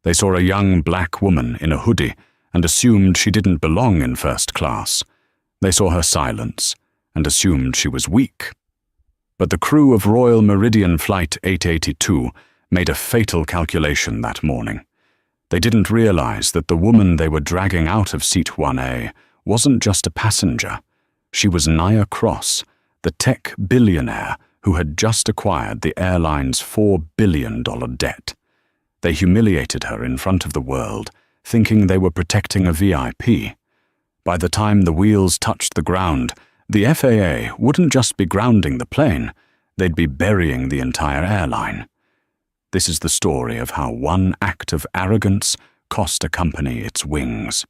They saw a young black woman in a hoodie and assumed she didn't belong in first class. They saw her silence and assumed she was weak. But the crew of Royal Meridian Flight 882 made a fatal calculation that morning. They didn't realize that the woman they were dragging out of seat 1A wasn't just a passenger. She was Nia Cross, the tech billionaire who had just acquired the airline's $4 billion debt. They humiliated her in front of the world, thinking they were protecting a VIP. By the time the wheels touched the ground, the FAA wouldn't just be grounding the plane, they'd be burying the entire airline. This is the story of how one act of arrogance cost a company its wings.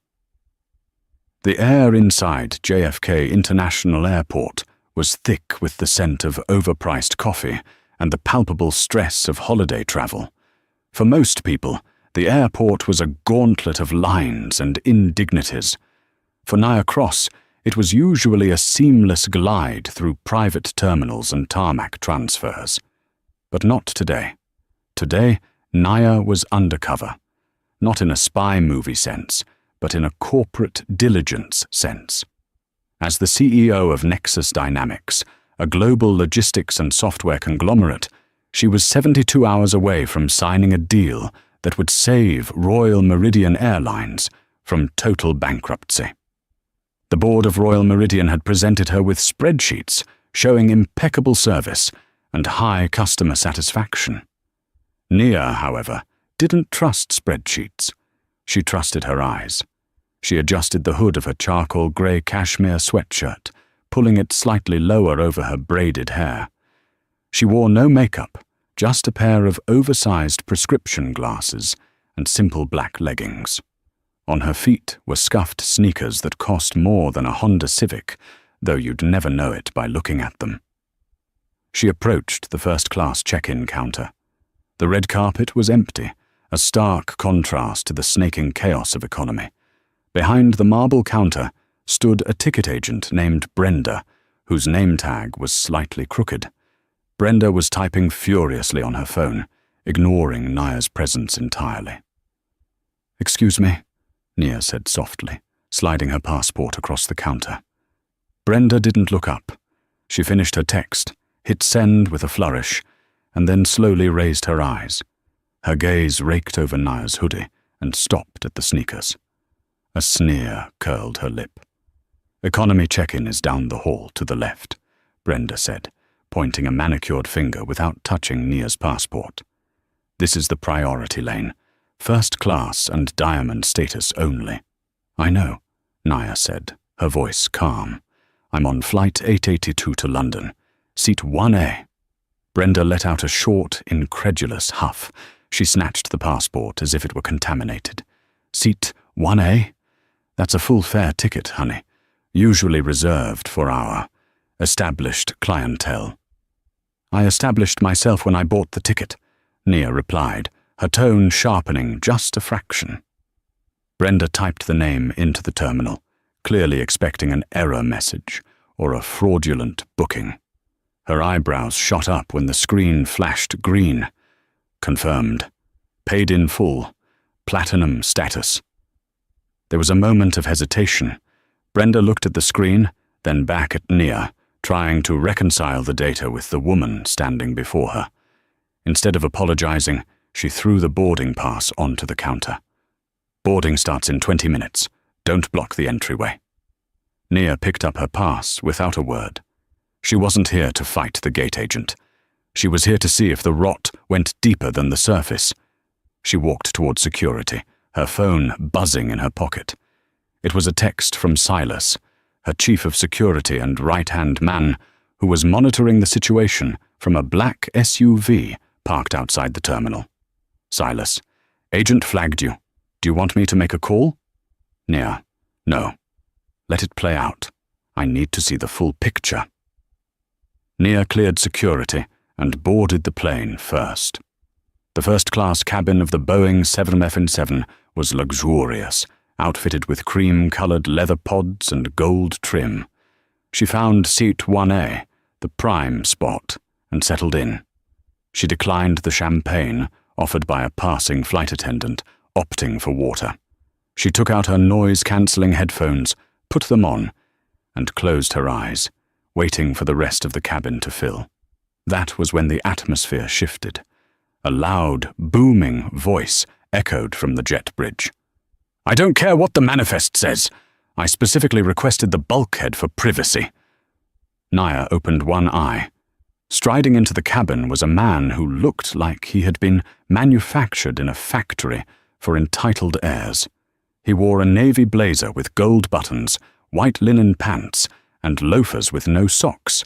The air inside JFK International Airport was thick with the scent of overpriced coffee and the palpable stress of holiday travel. For most people, the airport was a gauntlet of lines and indignities. For Nia Cross, it was usually a seamless glide through private terminals and tarmac transfers. But not today. Today, Nia was undercover. Not in a spy movie sense, but in a corporate diligence sense. As the CEO of Nexus Dynamics, a global logistics and software conglomerate, she was 72 hours away from signing a deal that would save Royal Meridian Airlines from total bankruptcy. The board of Royal Meridian had presented her with spreadsheets showing impeccable service and high customer satisfaction. Nia, however, didn't trust spreadsheets. She trusted her eyes. She adjusted the hood of her charcoal grey cashmere sweatshirt, pulling it slightly lower over her braided hair. She wore no makeup, just a pair of oversized prescription glasses and simple black leggings. On her feet were scuffed sneakers that cost more than a Honda Civic, though you'd never know it by looking at them. She approached the first-class check-in counter. The red carpet was empty, a stark contrast to the snaking chaos of economy. Behind the marble counter stood a ticket agent named Brenda, whose name tag was slightly crooked. Brenda was typing furiously on her phone, ignoring Nia's presence entirely. "Excuse me," Nia said softly, sliding her passport across the counter. Brenda didn't look up. She finished her text, hit send with a flourish, and then slowly raised her eyes. Her gaze raked over Nia's hoodie and stopped at the sneakers. A sneer curled her lip. "Economy check-in is down the hall to the left," Brenda said, pointing a manicured finger without touching Nia's passport. "This is the priority lane, first class and diamond status only." "I know," Nia said, her voice calm. "I'm on flight 882 to London, seat 1A. Brenda let out a short, incredulous huff. She snatched the passport as if it were contaminated. "Seat 1A? That's a full fare ticket, honey, usually reserved for our established clientele." "I established myself when I bought the ticket," Nia replied, her tone sharpening just a fraction. Brenda typed the name into the terminal, clearly expecting an error message or a fraudulent booking. Her eyebrows shot up when the screen flashed green. Confirmed. Paid in full. Platinum status. There was a moment of hesitation. Brenda looked at the screen, then back at Nia, trying to reconcile the data with the woman standing before her. Instead of apologizing, she threw the boarding pass onto the counter. "Boarding starts in 20 minutes. Don't block the entryway." Nia picked up her pass without a word. She wasn't here to fight the gate agent. She was here to see if the rot went deeper than the surface. She walked towards security, her phone buzzing in her pocket. It was a text from Silas, her chief of security and right-hand man, who was monitoring the situation from a black SUV parked outside the terminal. "Silas, agent flagged you. Do you want me to make a call?" "Nia, no. Let it play out. I need to see the full picture." Nia cleared security and boarded the plane first. The first-class cabin of the Boeing 777 was luxurious, outfitted with cream-colored leather pods and gold trim. She found seat 1A, the prime spot, and settled in. She declined the champagne offered by a passing flight attendant, opting for water. She took out her noise-cancelling headphones, put them on, and closed her eyes, waiting for the rest of the cabin to fill. That was when the atmosphere shifted. A loud, booming voice echoed from the jet bridge. "I don't care what the manifest says. I specifically requested the bulkhead for privacy." Naya opened one eye. Striding into the cabin was a man who looked like he had been manufactured in a factory for entitled heirs. He wore a navy blazer with gold buttons, white linen pants, and loafers with no socks.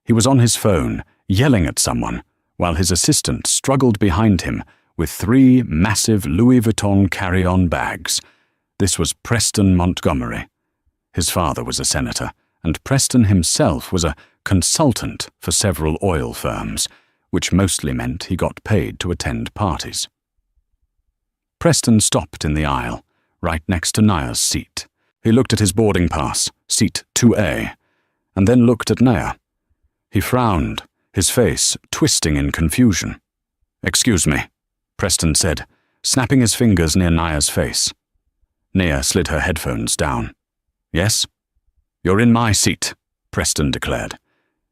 He was on his phone, yelling at someone, while his assistant struggled behind him with 3 massive Louis Vuitton carry-on bags. This was Preston Montgomery. His father was a senator, and Preston himself was a consultant for several oil firms, which mostly meant he got paid to attend parties. Preston stopped in the aisle, right next to Naya's seat. He looked at his boarding pass, seat 2A, and then looked at Naya. He frowned, his face twisting in confusion. "Excuse me," Preston said, snapping his fingers near Naya's face. Naya slid her headphones down. "Yes?" "You're in my seat," Preston declared.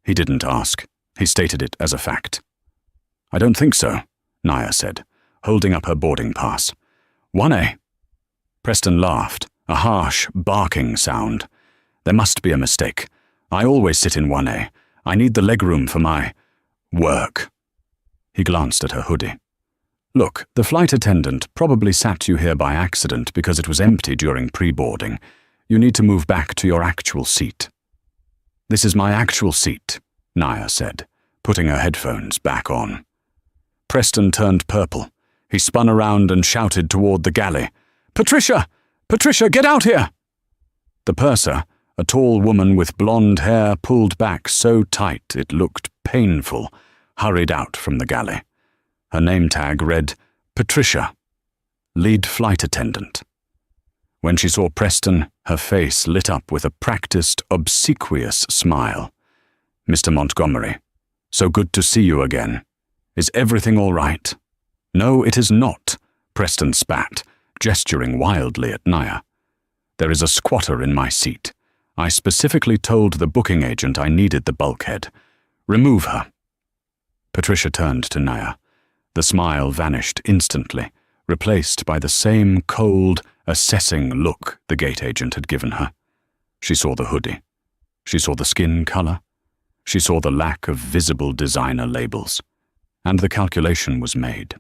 He didn't ask. He stated it as a fact. "I don't think so," Naya said, holding up her boarding pass. "1A." Preston laughed, a harsh, barking sound. "There must be a mistake. I always sit in 1A. I need the legroom for my work." He glanced at her hoodie. "Look, the flight attendant probably sat you here by accident because it was empty during pre-boarding. You need to move back to your actual seat." "This is my actual seat," Naya said, putting her headphones back on. Preston turned purple. He spun around and shouted toward the galley, "Patricia! Patricia, get out here!" The purser, a tall woman with blonde hair pulled back so tight it looked painful, hurried out from the galley. Her name tag read, "Patricia, lead flight attendant." When she saw Preston, her face lit up with a practiced, obsequious smile. "Mr. Montgomery, so good to see you again. Is everything all right?" "No, it is not," Preston spat, gesturing wildly at Naya. "There is a squatter in my seat. I specifically told the booking agent I needed the bulkhead. Remove her." Patricia turned to Naya. The smile vanished instantly, replaced by the same cold, assessing look the gate agent had given her. She saw the hoodie. She saw the skin color. She saw the lack of visible designer labels. And the calculation was made.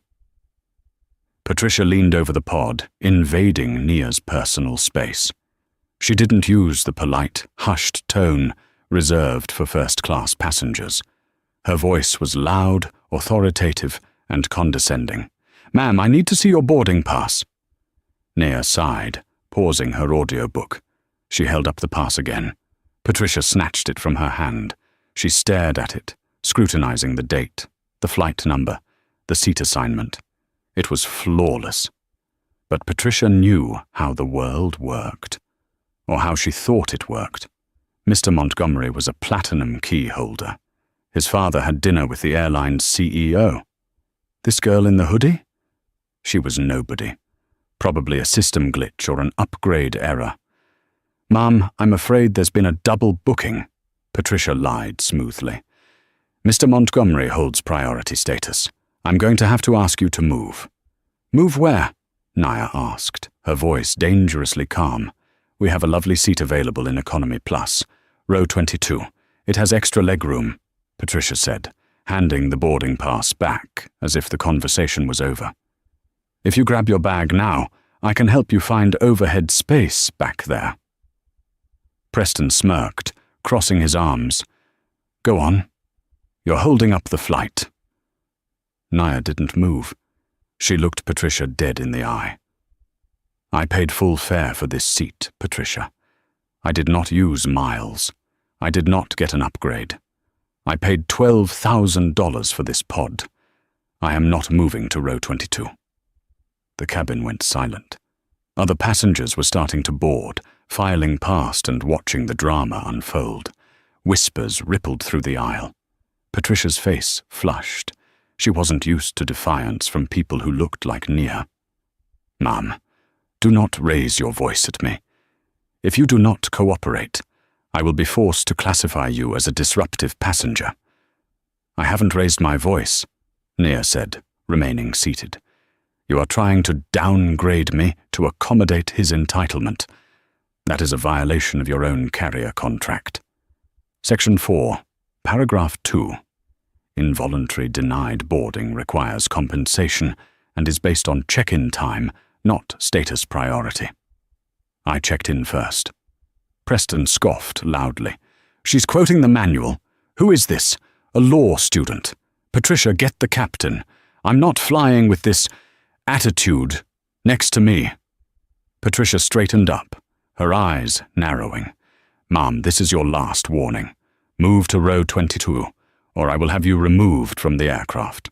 Patricia leaned over the pod, invading Nia's personal space. She didn't use the polite, hushed tone reserved for first-class passengers. Her voice was loud, authoritative, and condescending. "Ma'am, I need to see your boarding pass." Nia sighed, pausing her audiobook. She held up the pass again. Patricia snatched it from her hand. She stared at it, scrutinizing the date, the flight number, the seat assignment. It was flawless. But Patricia knew how the world worked, or how she thought it worked. Mr. Montgomery was a platinum key holder. His father had dinner with the airline's CEO. This girl in the hoodie? She was nobody. Probably a system glitch or an upgrade error. "Mum, I'm afraid there's been a double booking," Patricia lied smoothly. "Mr. Montgomery holds priority status. I'm going to have to ask you to move." "Move where?" Naya asked, her voice dangerously calm. "We have a lovely seat available in Economy Plus, row 22. It has extra legroom," Patricia said, handing the boarding pass back as if the conversation was over. "If you grab your bag now, I can help you find overhead space back there." Preston smirked, crossing his arms. "Go on. You're holding up the flight." Naya didn't move. She looked Patricia dead in the eye. "I paid full fare for this seat, Patricia. I did not use miles. I did not get an upgrade. I paid $12,000 for this pod. I am not moving to row 22. The cabin went silent. Other passengers were starting to board, filing past and watching the drama unfold. Whispers rippled through the aisle. Patricia's face flushed. She wasn't used to defiance from people who looked like Nia. Ma'am, do not raise your voice at me. If you do not cooperate, I will be forced to classify you as a disruptive passenger. I haven't raised my voice, Nia said, remaining seated. You are trying to downgrade me to accommodate his entitlement. That is a violation of your own carrier contract. Section 4, Paragraph 2. Involuntary denied boarding requires compensation and is based on check-in time, not status priority. I checked in first. Preston scoffed loudly. She's quoting the manual. Who is this? A law student. Patricia, get the captain. I'm not flying with this attitude next to me. Patricia straightened up, her eyes narrowing. Ma'am, this is your last warning. Move to row 22, or I will have you removed from the aircraft.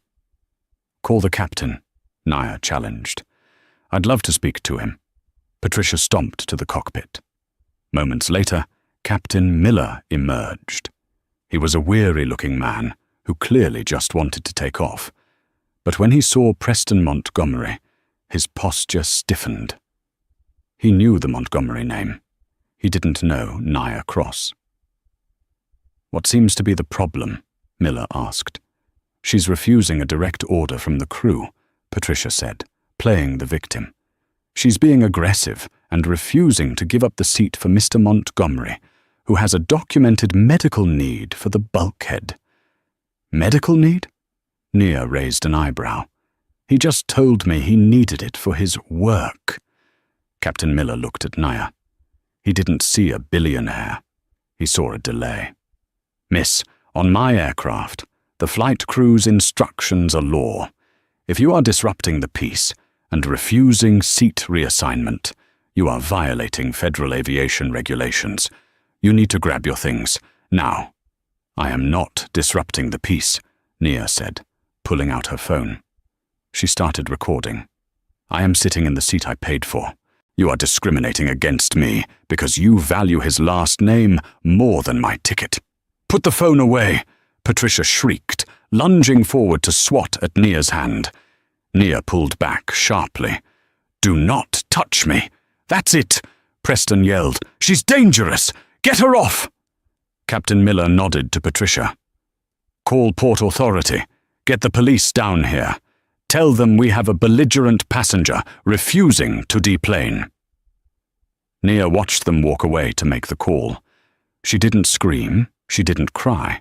Call the captain, Nia challenged. I'd love to speak to him. Patricia stomped to the cockpit. Moments later, Captain Miller emerged. He was a weary-looking man who clearly just wanted to take off. But when he saw Preston Montgomery, his posture stiffened. He knew the Montgomery name. He didn't know Nia Cross. What seems to be the problem? Miller asked. She's refusing a direct order from the crew, Patricia said, playing the victim. She's being aggressive and refusing to give up the seat for Mr. Montgomery, who has a documented medical need for the bulkhead. Medical need? Nia raised an eyebrow. He just told me he needed it for his work. Captain Miller looked at Nia. He didn't see a billionaire. He saw a delay. Miss, on my aircraft, the flight crew's instructions are law. If you are disrupting the peace and refusing seat reassignment, you are violating federal aviation regulations. You need to grab your things, now. I am not disrupting the peace, Nia said, pulling out her phone. She started recording. I am sitting in the seat I paid for. You are discriminating against me because you value his last name more than my ticket. Put the phone away, Patricia shrieked, lunging forward to swat at Nia's hand. Nia pulled back sharply. Do not touch me. That's it, Preston yelled. She's dangerous. Get her off. Captain Miller nodded to Patricia. Call Port Authority. Get the police down here. Tell them we have a belligerent passenger refusing to deplane. Nia watched them walk away to make the call. She didn't scream. She didn't cry.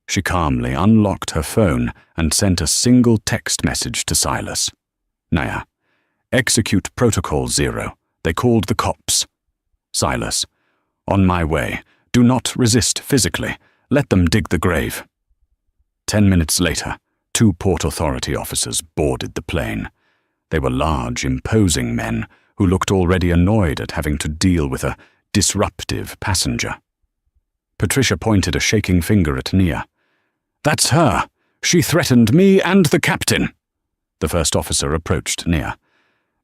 She calmly unlocked her phone and sent a single text message to Silas. Nia, execute Protocol 0. They called the cops. Silas, on my way. Do not resist physically. Let them dig the grave. 10 minutes later, 2 Port Authority officers boarded the plane. They were large, imposing men who looked already annoyed at having to deal with a disruptive passenger. Patricia pointed a shaking finger at Nia. That's her. She threatened me and the captain. The first officer approached Nia.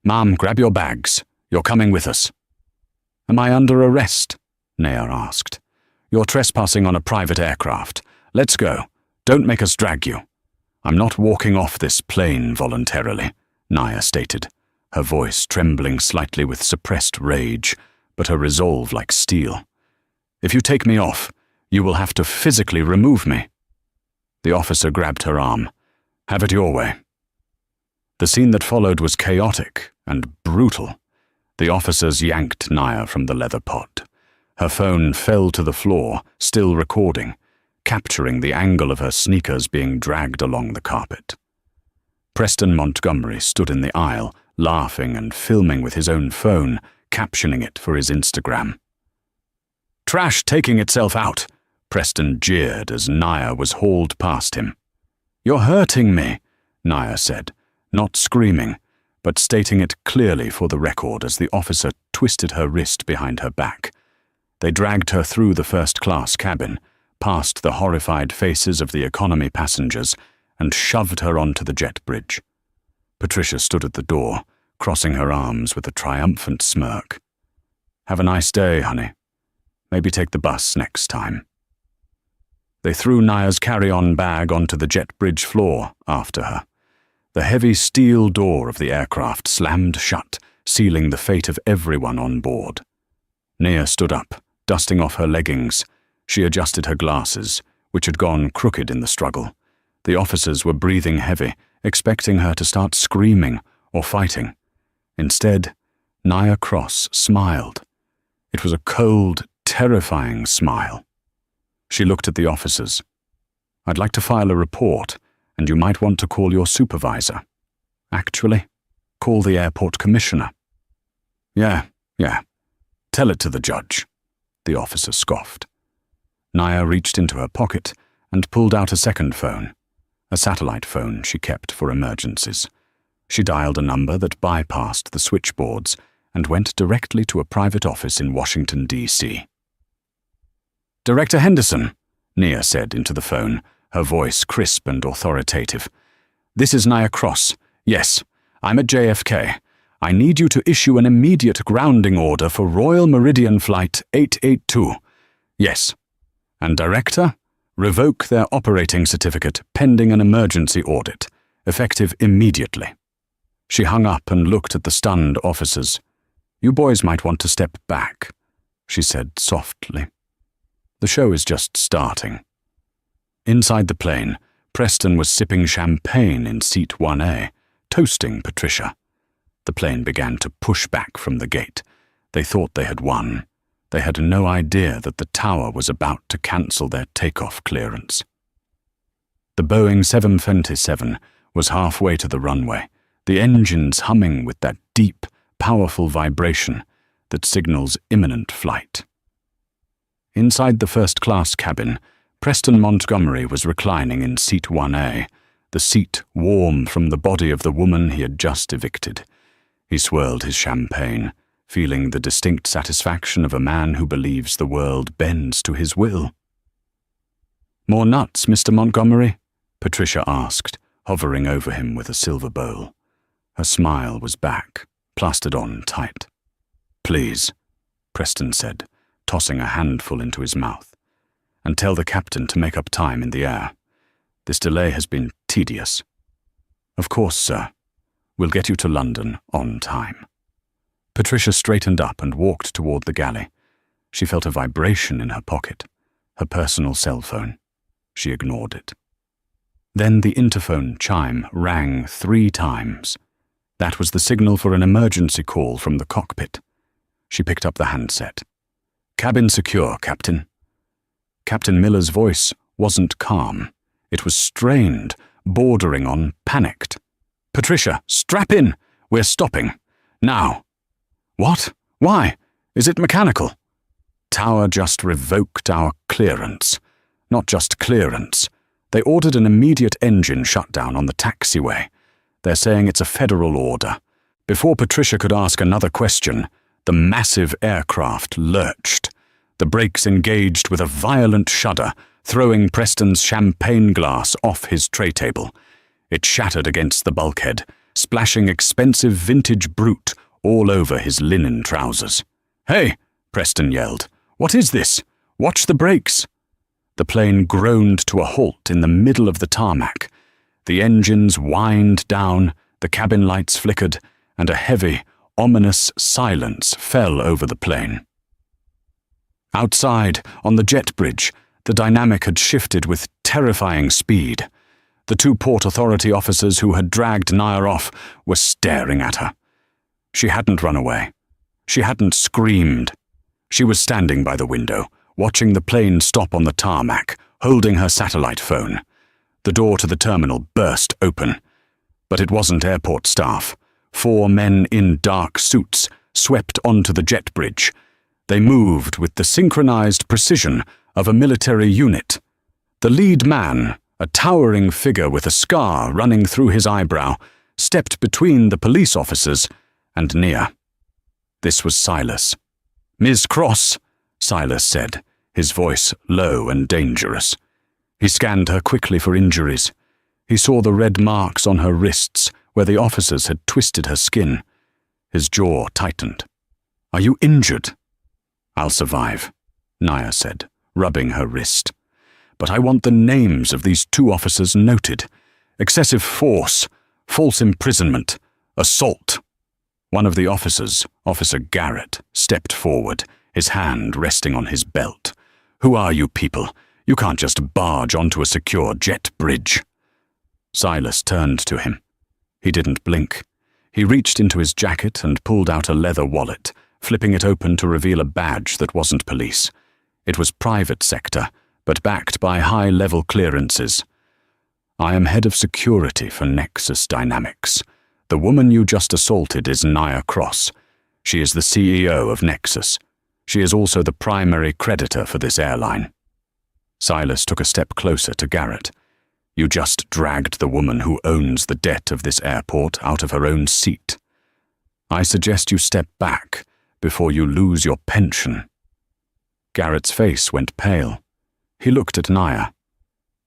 Ma'am, grab your bags. You're coming with us. Am I under arrest? Nia asked. You're trespassing on a private aircraft. Let's go. Don't make us drag you. I'm not walking off this plane voluntarily, Nia stated, her voice trembling slightly with suppressed rage, but her resolve like steel. If you take me off, you will have to physically remove me. The officer grabbed her arm. Have it your way. The scene that followed was chaotic and brutal. The officers yanked Nia from the leather pod. Her phone fell to the floor, still recording, capturing the angle of her sneakers being dragged along the carpet. Preston Montgomery stood in the aisle, laughing and filming with his own phone, captioning it for his Instagram. Trash taking itself out, Preston jeered as Nia was hauled past him. You're hurting me, Nia said, not screaming, but stating it clearly for the record as the officer twisted her wrist behind her back. They dragged her through the first-class cabin, past the horrified faces of the economy passengers, and shoved her onto the jet bridge. Patricia stood at the door, crossing her arms with a triumphant smirk. Have a nice day, honey. Maybe take the bus next time. They threw Nia's carry-on bag onto the jet bridge floor after her. The heavy steel door of the aircraft slammed shut, sealing the fate of everyone on board. Nia stood up, dusting off her leggings. She adjusted her glasses, which had gone crooked in the struggle. The officers were breathing heavy, expecting her to start screaming or fighting. Instead, Nia Cross smiled. It was a cold, terrifying smile. She looked at the officers. "I'd like to file a report, and you might want to call your supervisor. Actually, call the airport commissioner." Yeah. Tell it to the judge," the officer scoffed. Nia reached into her pocket and pulled out a second phone, a satellite phone she kept for emergencies. She dialed a number that bypassed the switchboards and went directly to a private office in Washington, D.C. "Director Henderson," Nia said into the phone, her voice crisp and authoritative. "This is Nia Cross. Yes, I'm at JFK. I need you to issue an immediate grounding order for Royal Meridian Flight 882. Yes. And Director, revoke their operating certificate pending an emergency audit, effective immediately." She hung up and looked at the stunned officers. "You boys might want to step back," she said softly. "The show is just starting." Inside the plane, Preston was sipping champagne in seat 1A, toasting Patricia. The plane began to push back from the gate. They thought they had won. They had no idea that the tower was about to cancel their takeoff clearance. The Boeing 757 was halfway to the runway, the engines humming with that deep, powerful vibration that signals imminent flight. Inside the first-class cabin, Preston Montgomery was reclining in seat 1A, the seat warm from the body of the woman he had just evicted. He swirled his champagne, feeling the distinct satisfaction of a man who believes the world bends to his will. "More nuts, Mr. Montgomery?" Patricia asked, hovering over him with a silver bowl. Her smile was back, plastered on tight. "Please," Preston said, tossing a handful into his mouth. "And tell the captain to make up time in the air. This delay has been tedious." "Of course, sir. We'll get you to London on time." Patricia straightened up and walked toward the galley. She felt a vibration in her pocket, her personal cell phone. She ignored it. Then the interphone chime rang 3 times. That was the signal for an emergency call from the cockpit. She picked up the handset. "Cabin secure, Captain." Captain Miller's voice wasn't calm. It was strained, bordering on panicked. "Patricia, strap in! We're stopping. Now." "What? Why? Is it mechanical?" "Tower just revoked our clearance. Not just clearance. They ordered an immediate engine shutdown on the taxiway. They're saying it's a federal order." Before Patricia could ask another question, the massive aircraft lurched. The brakes engaged with a violent shudder, throwing Preston's champagne glass off his tray table. It shattered against the bulkhead, splashing expensive vintage Brut all over his linen trousers. "Hey!" Preston yelled. "What is this? Watch the brakes!" The plane groaned to a halt in the middle of the tarmac. The engines whined down, the cabin lights flickered, and a heavy, ominous silence fell over the plane. Outside, on the jet bridge, the dynamic had shifted with terrifying speed. The 2 Port Authority officers who had dragged Nia off were staring at her. She hadn't run away. She hadn't screamed. She was standing by the window, watching the plane stop on the tarmac, holding her satellite phone. The door to the terminal burst open. But it wasn't airport staff. 4 men in dark suits swept onto the jet bridge. They moved with the synchronized precision of a military unit. The lead man, a towering figure with a scar running through his eyebrow, stepped between the police officers and Nia. This was Silas. "Ms. Cross," Silas said, his voice low and dangerous. He scanned her quickly for injuries. He saw the red marks on her wrists where the officers had twisted her skin. His jaw tightened. "Are you injured?" "I'll survive," Nia said, rubbing her wrist. "But I want the names of these 2 officers noted. Excessive force, false imprisonment, assault. One of the officers, Officer Garrett, stepped forward, his hand resting on his belt. "Who are you people? You can't just barge onto a secure jet bridge." Silas turned to him. He didn't blink. He reached into his jacket and pulled out a leather wallet, flipping it open to reveal a badge that wasn't police. It was private sector, but backed by high-level clearances. "I am head of security for Nexus Dynamics. The woman you just assaulted is Nia Cross. She is the CEO of Nexus. She is also the primary creditor for this airline." Silas took a step closer to Garrett. "You just dragged the woman who owns the debt of this airport out of her own seat. I suggest you step back before you lose your pension." Garrett's face went pale. He looked at Nia.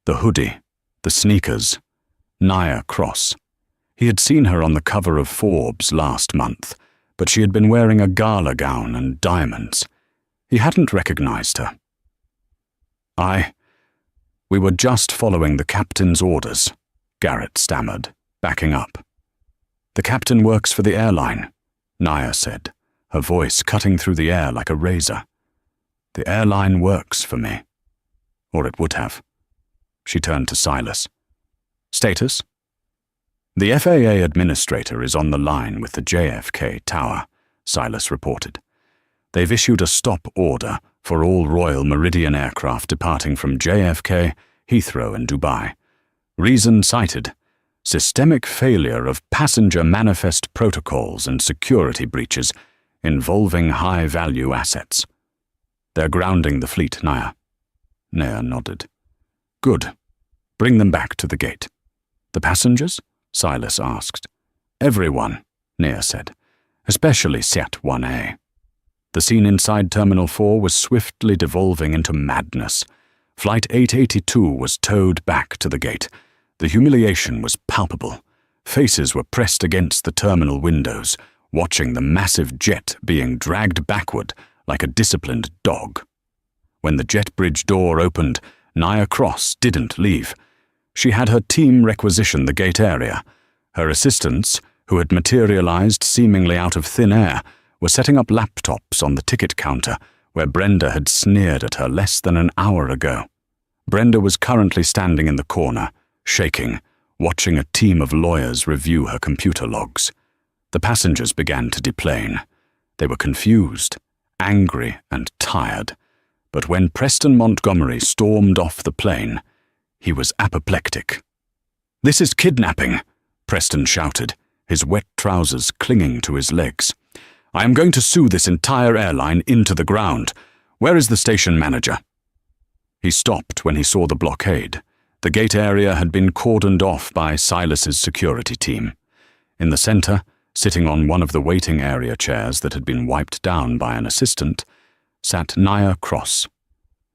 The hoodie, the sneakers, Nia Cross. He had seen her on the cover of Forbes last month, but she had been wearing a gala gown and diamonds. He hadn't recognized her. We were just following the captain's orders," Garrett stammered, backing up. "The captain works for the airline," Nia said, her voice cutting through the air like a razor. "The airline works for me. Or it would have." She turned to Silas. "Status?" "The FAA administrator is on the line with the JFK tower," Silas reported. "They've issued a stop order for all Royal Meridian aircraft departing from JFK, Heathrow and Dubai. Reason cited: systemic failure of passenger manifest protocols and security breaches involving high-value assets. They're grounding the fleet, Nia." Nia nodded. "Good. Bring them back to the gate." "The passengers?" Silas asked. "Everyone," Nia said, "especially Set 1A. The scene inside Terminal 4 was swiftly devolving into madness. Flight 882 was towed back to the gate. The humiliation was palpable. Faces were pressed against the terminal windows, watching the massive jet being dragged backward like a disciplined dog. When the jet bridge door opened, Nia Cross didn't leave. She had her team requisition the gate area. Her assistants, who had materialized seemingly out of thin air, were setting up laptops on the ticket counter where Brenda had sneered at her less than an hour ago. Brenda was currently standing in the corner, shaking, watching a team of lawyers review her computer logs. The passengers began to deplane. They were confused, angry, and tired. But when Preston Montgomery stormed off the plane, he was apoplectic. "This is kidnapping," Preston shouted, his wet trousers clinging to his legs. "I am going to sue this entire airline into the ground. Where is the station manager?" He stopped when he saw the blockade. The gate area had been cordoned off by Silas's security team. In the center, sitting on one of the waiting area chairs that had been wiped down by an assistant, sat Nia Cross.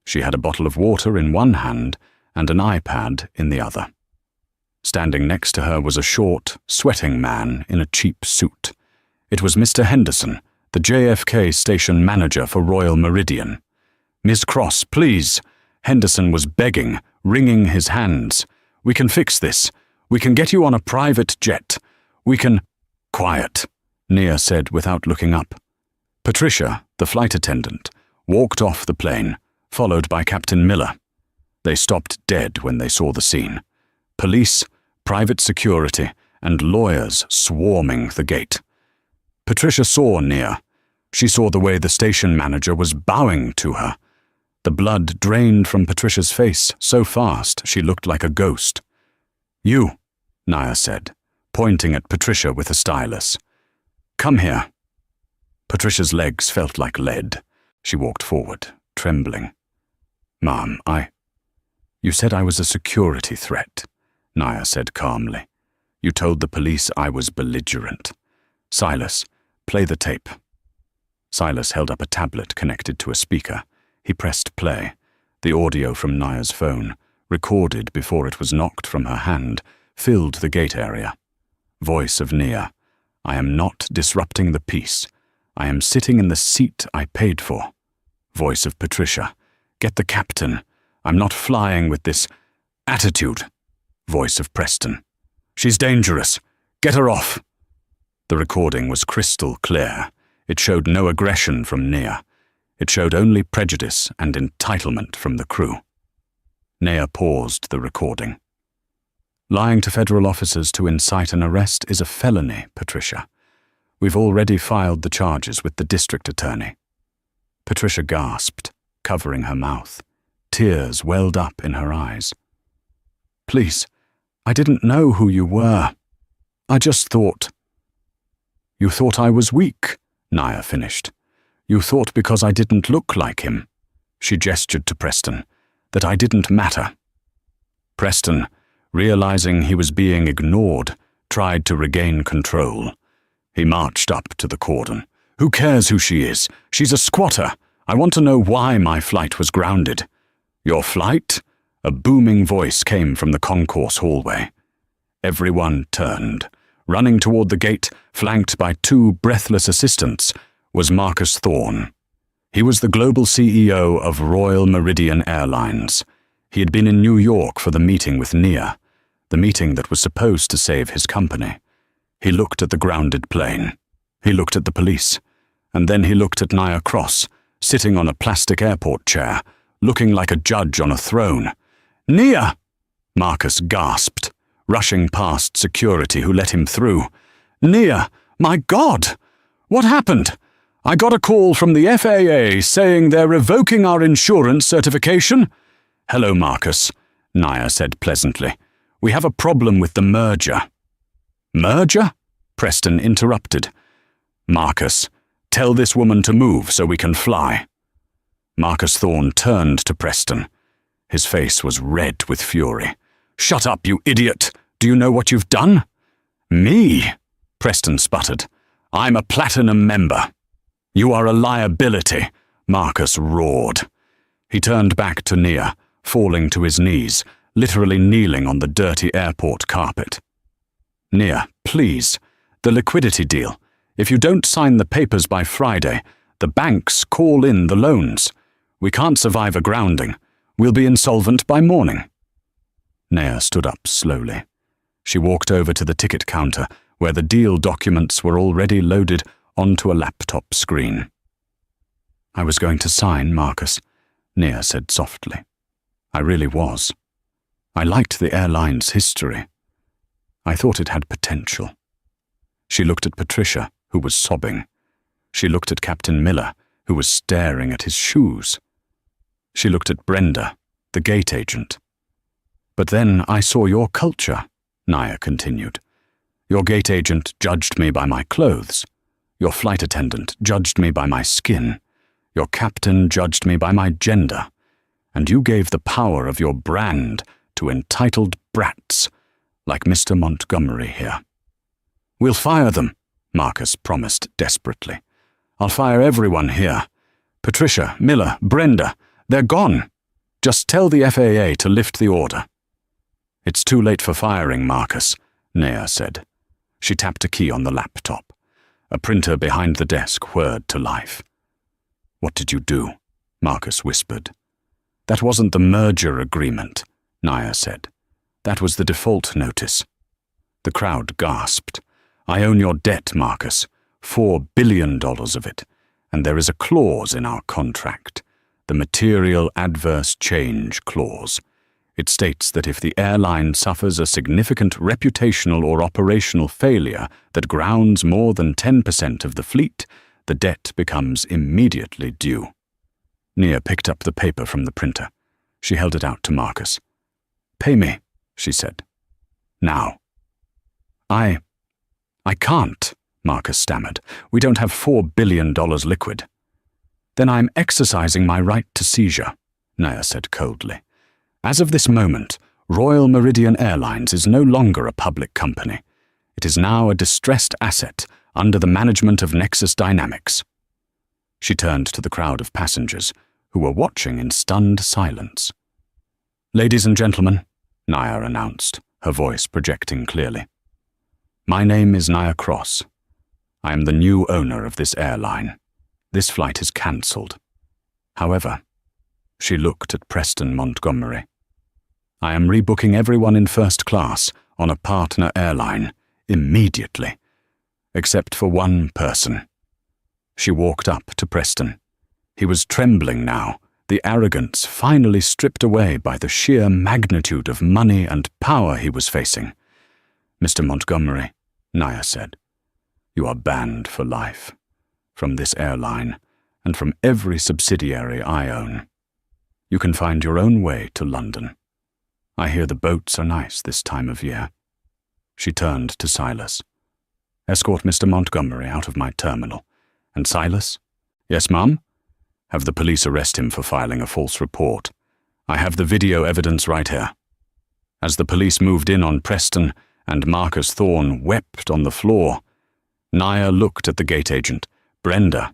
She had a bottle of water in one hand and an iPad in the other. Standing next to her was a short, sweating man in a cheap suit. It was Mr. Henderson, the JFK station manager for Royal Meridian. "Miss Cross, please," Henderson was begging, wringing his hands. "We can fix this. We can get you on a private jet. We can—" "Quiet," Nia said without looking up. Patricia, the flight attendant, walked off the plane, followed by Captain Miller. They stopped dead when they saw the scene. Police, private security, and lawyers swarming the gate. Patricia saw Nia. She saw the way the station manager was bowing to her. The blood drained from Patricia's face so fast she looked like a ghost. "You," Nia said, pointing at Patricia with a stylus. "Come here." Patricia's legs felt like lead. She walked forward, trembling. "Ma'am, You said I was a security threat," Nia said calmly. "You told the police I was belligerent. Silas, play the tape." Silas held up a tablet connected to a speaker. He pressed play. The audio from Nia's phone, recorded before it was knocked from her hand, filled the gate area. Voice of Nia: "I am not disrupting the peace. I am sitting in the seat I paid for." Voice of Patricia: "Get the captain. I'm not flying with this attitude." Voice of Preston: "She's dangerous. Get her off." The recording was crystal clear. It showed no aggression from Nia. It showed only prejudice and entitlement from the crew. Nia paused the recording. "Lying to federal officers to incite an arrest is a felony, Patricia. We've already filed the charges with the district attorney." Patricia gasped, covering her mouth. Tears welled up in her eyes. "Please, I didn't know who you were. I just thought—" "You thought I was weak," Nia finished. "You thought because I didn't look like him," she gestured to Preston, "that I didn't matter." Preston, realizing he was being ignored, tried to regain control. He marched up to the cordon. "Who cares who she is? She's a squatter. I want to know why my flight was grounded." "Your flight?" A booming voice came from the concourse hallway. Everyone turned. Running toward the gate, flanked by two breathless assistants, was Marcus Thorne. He was the global CEO of Royal Meridian Airlines. He had been in New York for the meeting with Nia, the meeting that was supposed to save his company. He looked at the grounded plane. He looked at the police. And then he looked at Nia Cross, sitting on a plastic airport chair, looking like a judge on a throne. "Nia!" Marcus gasped, rushing past security who let him through. "Nia, my God! What happened? I got a call from the FAA saying they're revoking our insurance certification." "Hello, Marcus," Nia said pleasantly. "We have a problem with the merger." "Merger?" Preston interrupted. "Marcus, tell this woman to move so we can fly." Marcus Thorne turned to Preston. His face was red with fury. "Shut up, you idiot! Do you know what you've done?" "Me?" Preston sputtered. "I'm a platinum member." "You are a liability," Marcus roared. He turned back to Nia, falling to his knees, literally kneeling on the dirty airport carpet. "Nia, please, the liquidity deal. If you don't sign the papers by Friday, the banks call in the loans. We can't survive a grounding. We'll be insolvent by morning." Nia stood up slowly. She walked over to the ticket counter, where the deal documents were already loaded onto a laptop screen. "I was going to sign, Marcus," Nia said softly. "I really was. I liked the airline's history. I thought it had potential." She looked at Patricia, who was sobbing. She looked at Captain Miller, who was staring at his shoes. She looked at Brenda, the gate agent. "But then I saw your culture," Nia continued. "Your gate agent judged me by my clothes. Your flight attendant judged me by my skin. Your captain judged me by my gender. And you gave the power of your brand to entitled brats, like Mr. Montgomery here." "We'll fire them," Marcus promised desperately. "I'll fire everyone here. Patricia, Miller, Brenda, they're gone. Just tell the FAA to lift the order." "It's too late for firing, Marcus," Nia said. She tapped a key on the laptop. A printer behind the desk whirred to life. "What did you do?" Marcus whispered. "That wasn't the merger agreement," Nia said. "That was the default notice." The crowd gasped. "I own your debt, Marcus, $4 billion of it, and there is a clause in our contract, the Material Adverse Change Clause. It states that if the airline suffers a significant reputational or operational failure that grounds more than 10% of the fleet, the debt becomes immediately due." Nia picked up the paper from the printer. She held it out to Marcus. "Pay me," she said. "Now." I can't," Marcus stammered. "We don't have $4 billion liquid." "Then I'm exercising my right to seizure," Nia said coldly. "As of this moment, Royal Meridian Airlines is no longer a public company. It is now a distressed asset under the management of Nexus Dynamics." She turned to the crowd of passengers, who were watching in stunned silence. "Ladies and gentlemen," Nia announced, her voice projecting clearly. "My name is Nia Cross. I am the new owner of this airline. This flight is cancelled. However," she looked at Preston Montgomery, "I am rebooking everyone in first class on a partner airline, immediately, except for one person. She walked up to Preston. He was trembling now, the arrogance finally stripped away by the sheer magnitude of money and power he was facing. "Mr. Montgomery," Naya said, "you are banned for life, from this airline, and from every subsidiary I own. You can find your own way to London. I hear the boats are nice this time of year." She turned to Silas. "Escort Mr. Montgomery out of my terminal. And Silas?" "Yes, ma'am?" "Have the police arrest him for filing a false report. I have the video evidence right here." As the police moved in on Preston and Marcus Thorne wept on the floor, Naya looked at the gate agent. "Brenda."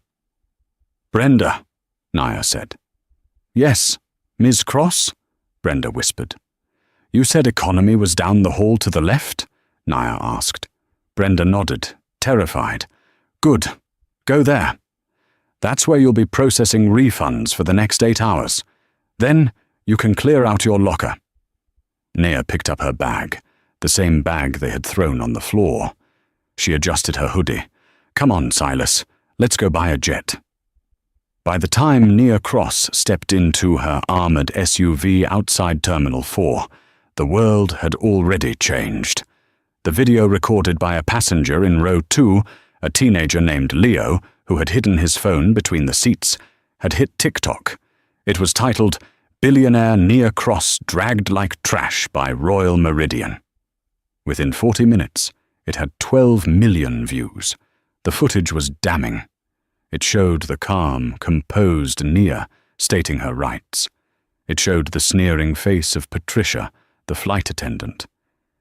"Brenda," Naya said. "Yes, Ms. Cross?" Brenda whispered. "You said economy was down the hall to the left?" Naya asked. Brenda nodded, terrified. "Good. Go there. That's where you'll be processing refunds for the next 8 hours. Then you can clear out your locker." Nia picked up her bag, the same bag they had thrown on the floor. She adjusted her hoodie. "Come on, Silas. Let's go buy a jet." By the time Nia Cross stepped into her armored SUV outside Terminal 4, the world had already changed. The video recorded by a passenger in row 2, a teenager named Leo, who had hidden his phone between the seats, had hit TikTok. It was titled, "Billionaire Nia Cross Dragged Like Trash by Royal Meridian." Within 40 minutes, it had 12 million views. The footage was damning. It showed the calm, composed Nia stating her rights. It showed the sneering face of Patricia, the flight attendant.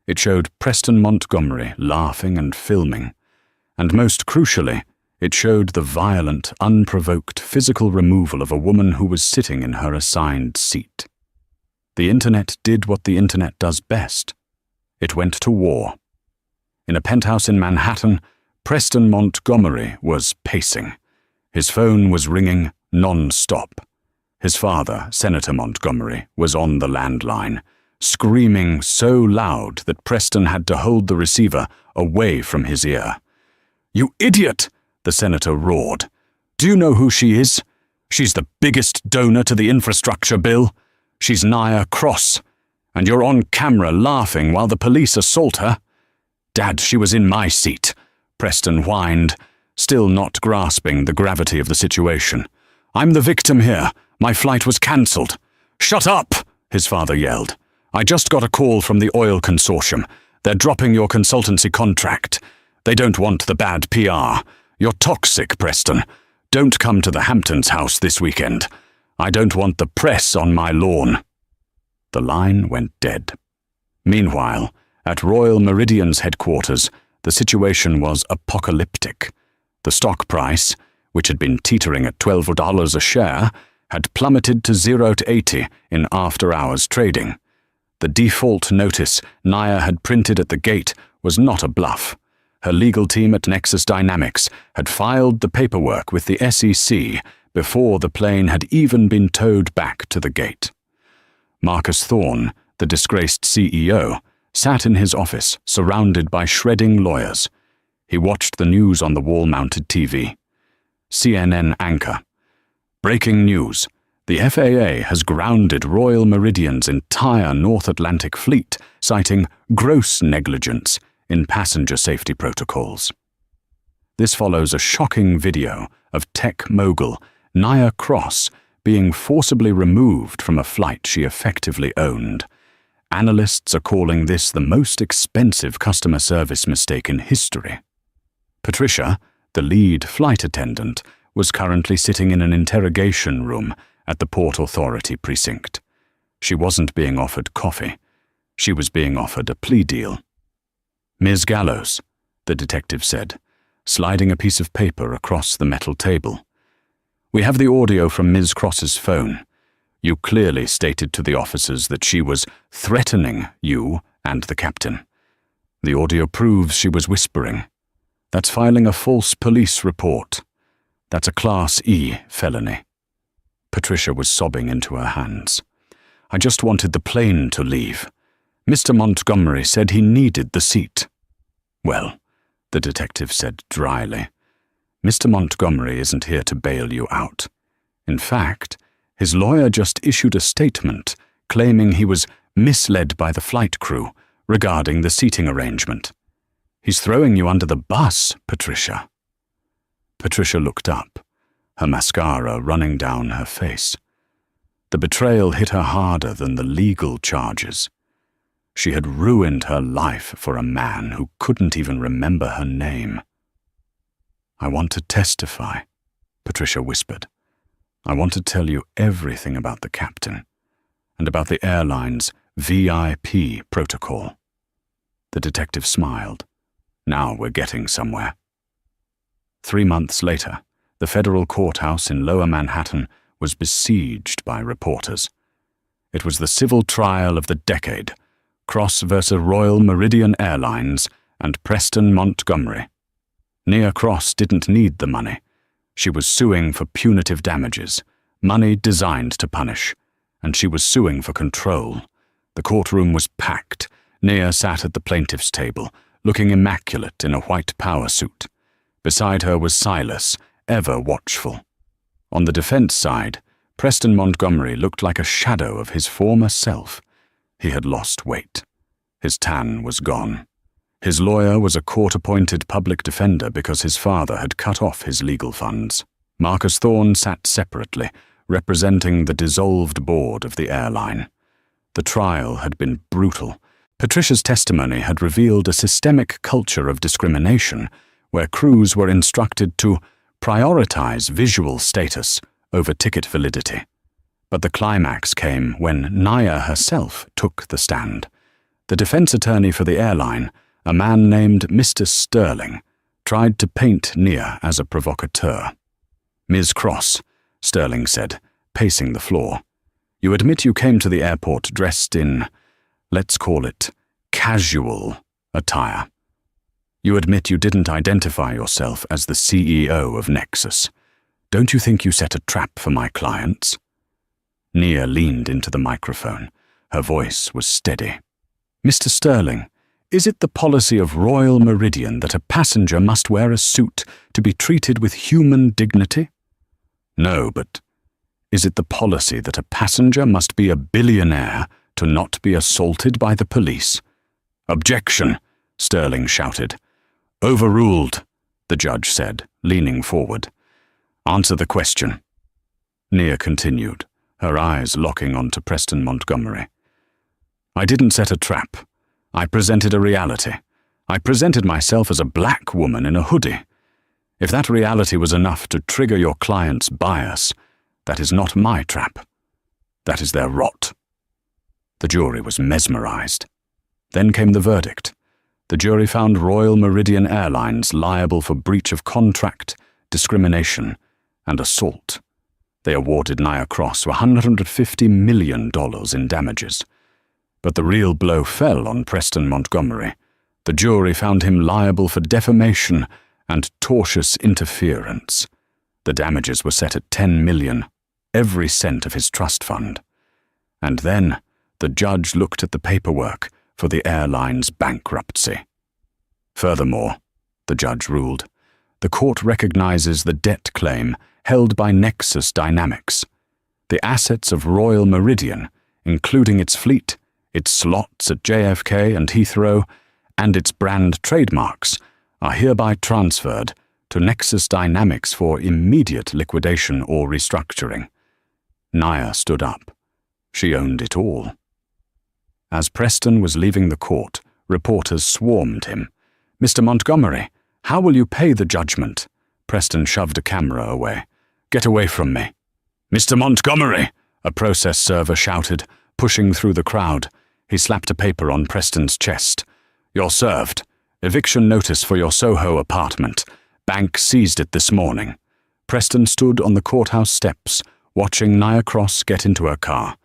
It showed Preston Montgomery laughing and filming. And most crucially, it showed the violent, unprovoked physical removal of a woman who was sitting in her assigned seat. The internet did what the internet does best. It went to war. In a penthouse in Manhattan, Preston Montgomery was pacing. His phone was ringing non-stop. His father, Senator Montgomery, was on the landline, screaming so loud that Preston had to hold the receiver away from his ear. "You idiot!" the senator roared. "Do you know who she is? She's the biggest donor to the infrastructure bill. She's Nia Cross. And you're on camera laughing while the police assault her." "Dad, she was in my seat," Preston whined, still not grasping the gravity of the situation. "I'm the victim here. My flight was cancelled." "Shut up!" his father yelled. "I just got a call from the oil consortium. They're dropping your consultancy contract. They don't want the bad PR. You're toxic, Preston. Don't come to the Hamptons house this weekend. I don't want the press on my lawn." The line went dead. Meanwhile, at Royal Meridian's headquarters, the situation was apocalyptic. The stock price, which had been teetering at $12 a share, had plummeted to 0 to 80 in after-hours trading. The default notice Nia had printed at the gate was not a bluff. Her legal team at Nexus Dynamics had filed the paperwork with the SEC before the plane had even been towed back to the gate. Marcus Thorne, the disgraced CEO, sat in his office surrounded by shredding lawyers. He watched the news on the wall-mounted TV. CNN anchor. "Breaking news. The FAA has grounded Royal Meridian's entire North Atlantic fleet, citing gross negligence in passenger safety protocols." This follows a shocking video of tech mogul Nia Cross being forcibly removed from a flight she effectively owned. Analysts are calling this the most expensive customer service mistake in history. Patricia, the lead flight attendant, was currently sitting in an interrogation room at the Port Authority precinct. She wasn't being offered coffee. She was being offered a plea deal. "Ms. Gallows," the detective said, sliding a piece of paper across the metal table. "We have the audio from Ms. Cross's phone. You clearly stated to the officers that she was threatening you and the captain. The audio proves she was whispering. That's filing a false police report. That's a Class E felony." Patricia was sobbing into her hands. "I just wanted the plane to leave. Mr. Montgomery said he needed the seat." "Well," the detective said dryly, "Mr. Montgomery isn't here to bail you out. In fact, his lawyer just issued a statement claiming he was misled by the flight crew regarding the seating arrangement. He's throwing you under the bus, Patricia." Patricia looked up, her mascara running down her face. The betrayal hit her harder than the legal charges. She had ruined her life for a man who couldn't even remember her name. "I want to testify," Patricia whispered. "I want to tell you everything about the captain and about the airline's VIP protocol." The detective smiled. "Now we're getting somewhere." 3 months later, the federal courthouse in Lower Manhattan was besieged by reporters. It was the civil trial of the decade, Cross versus Royal Meridian Airlines and Preston Montgomery. Nia Cross didn't need the money. She was suing for punitive damages, money designed to punish, and she was suing for control. The courtroom was packed. Nia sat at the plaintiff's table, looking immaculate in a white power suit. Beside her was Silas, ever watchful. On the defense side, Preston Montgomery looked like a shadow of his former self. He had lost weight. His tan was gone. His lawyer was a court-appointed public defender because his father had cut off his legal funds. Marcus Thorne sat separately, representing the dissolved board of the airline. The trial had been brutal. Patricia's testimony had revealed a systemic culture of discrimination, where crews were instructed to prioritize visual status over ticket validity. But the climax came when Nia herself took the stand. The defense attorney for the airline, a man named Mr. Sterling, tried to paint Nia as a provocateur. "Ms. Cross," Sterling said, pacing the floor, "you admit you came to the airport dressed in, let's call it, casual attire. You admit you didn't identify yourself as the CEO of Nexus. Don't you think you set a trap for my clients?" Nia leaned into the microphone. Her voice was steady. "Mr. Sterling, is it the policy of Royal Meridian that a passenger must wear a suit to be treated with human dignity?" "No, but is it the policy that a passenger must be a billionaire to not be assaulted by the police?" "Objection," Sterling shouted. "Overruled," the judge said, leaning forward. "Answer the question." Nia continued, her eyes locking onto Preston Montgomery. "I didn't set a trap. I presented a reality. I presented myself as a black woman in a hoodie. If that reality was enough to trigger your client's bias, that is not my trap. That is their rot." The jury was mesmerized. Then came the verdict. The jury found Royal Meridian Airlines liable for breach of contract, discrimination, and assault. They awarded Nia Cross $150 million in damages. But the real blow fell on Preston Montgomery. The jury found him liable for defamation and tortious interference. The damages were set at $10 million, every cent of his trust fund. And then the judge looked at the paperwork for the airline's bankruptcy. "Furthermore," the judge ruled, "the court recognizes the debt claim held by Nexus Dynamics. The assets of Royal Meridian, including its fleet, its slots at JFK and Heathrow, and its brand trademarks, are hereby transferred to Nexus Dynamics for immediate liquidation or restructuring." Nia stood up. She owned it all. As Preston was leaving the court, reporters swarmed him. "Mr. Montgomery, how will you pay the judgment?" Preston shoved a camera away. "Get away from me." "Mr. Montgomery!" a process server shouted, pushing through the crowd. He slapped a paper on Preston's chest. "You're served. Eviction notice for your Soho apartment. Bank seized it this morning." Preston stood on the courthouse steps, watching Nia Cross get into her car.